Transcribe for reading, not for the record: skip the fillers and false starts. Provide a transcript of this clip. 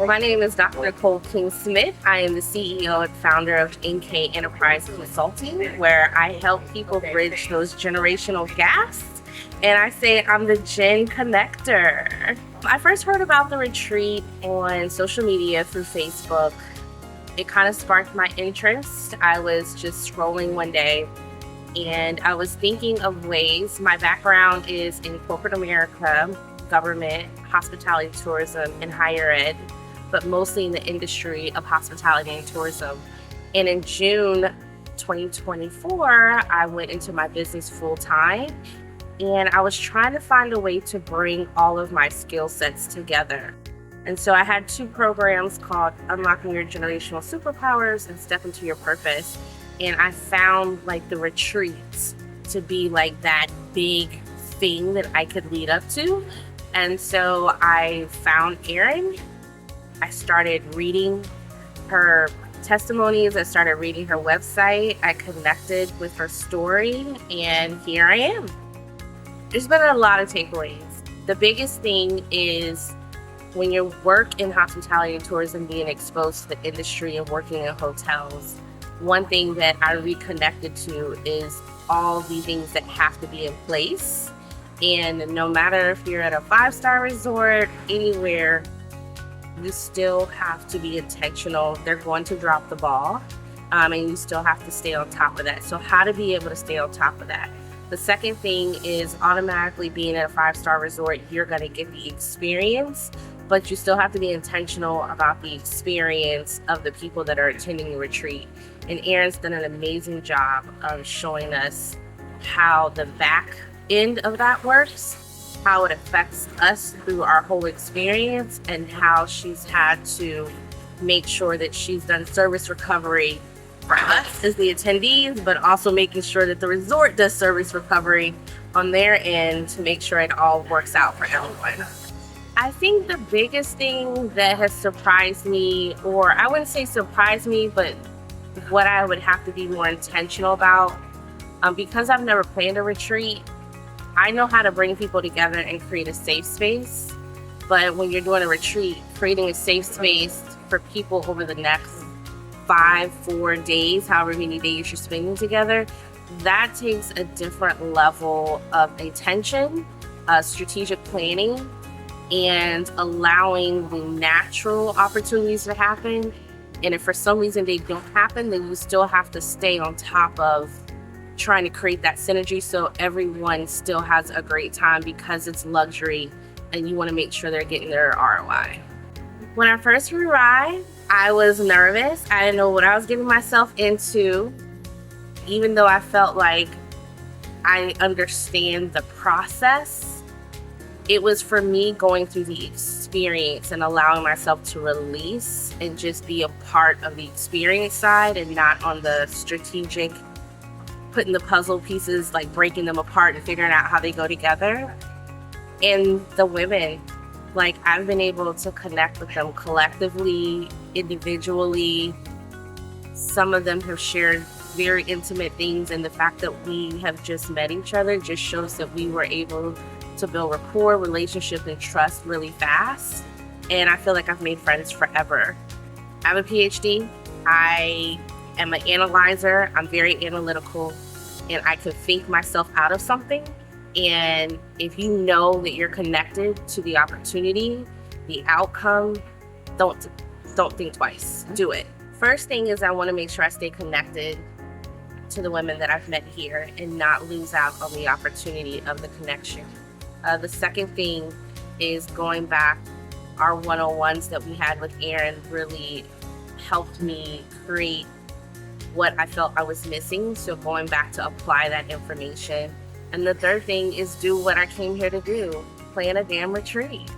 My name is Dr. Nicole Smith. I am the CEO and founder of NK Enterprise Consulting, where I help people bridge those generational gaps. And I say I'm the Gen Connector. I first heard about the retreat on social media through Facebook. It kind of sparked my interest. I was just scrolling one day and I was thinking of ways. My background is in corporate America, government, hospitality, tourism, and higher ed, but mostly in the industry of hospitality and tourism. And in June 2024, I went into my business full time, and I was trying to find a way to bring all of my skill sets together. And so I had two programs called Unlocking Your Generational Superpowers and Step Into Your Purpose. And I found like the retreats to be like that big thing that I could lead up to. And so I found Erin. I started reading her testimonies. I started reading her website. I connected with her story, and here I am. There's been a lot of takeaways. The biggest thing is when you work in hospitality and tourism, being exposed to the industry and working in hotels, one thing that I reconnected to is all the things that have to be in place. And no matter if you're at a 5-star resort, anywhere, you still have to be intentional. They're going to drop the ball, and you still have to stay on top of that. So how to be able to stay on top of that? The second thing is automatically being at a 5-star resort, you're going to get the experience, but you still have to be intentional about the experience of the people that are attending the retreat. And Erin's done an amazing job of showing us how the back end of that works, how it affects us through our whole experience, and how she's had to make sure that she's done service recovery for us as the attendees, but also making sure that the resort does service recovery on their end to make sure it all works out for everyone. I think the biggest thing that has surprised me, or I wouldn't say surprised me, but what I would have to be more intentional about, because I've never planned a retreat, I know how to bring people together and create a safe space. But when you're doing a retreat, creating a safe space for people over the next 4 days, however many days you're spending together, that takes a different level of intention, strategic planning, and allowing the natural opportunities to happen. And if for some reason they don't happen, then you still have to stay on top of trying to create that synergy so everyone still has a great time, because it's luxury and you want to make sure they're getting their ROI. When I first arrived, I was nervous. I didn't know what I was getting myself into, even though I felt like I understand the process. It was for me going through the experience and allowing myself to release and just be a part of the experience side and not on the strategic, putting the puzzle pieces, like breaking them apart and figuring out how they go together. And the women, like I've been able to connect with them collectively, individually. Some of them have shared very intimate things, and the fact that we have just met each other just shows that we were able to build rapport, relationship, and trust really fast. And I feel like I've made friends forever. I have a PhD. I am an analyzer. I'm very analytical, and I can think myself out of something. And if you know that you're connected to the opportunity, the outcome, don't think twice. Do it. First thing is I want to make sure I stay connected to the women that I've met here and not lose out on the opportunity of the connection. The second thing is going back. Our one-on-ones that we had with Erin really helped me create what I felt I was missing. So going back to apply that information. And the third thing is do what I came here to do, plan a damn retreat.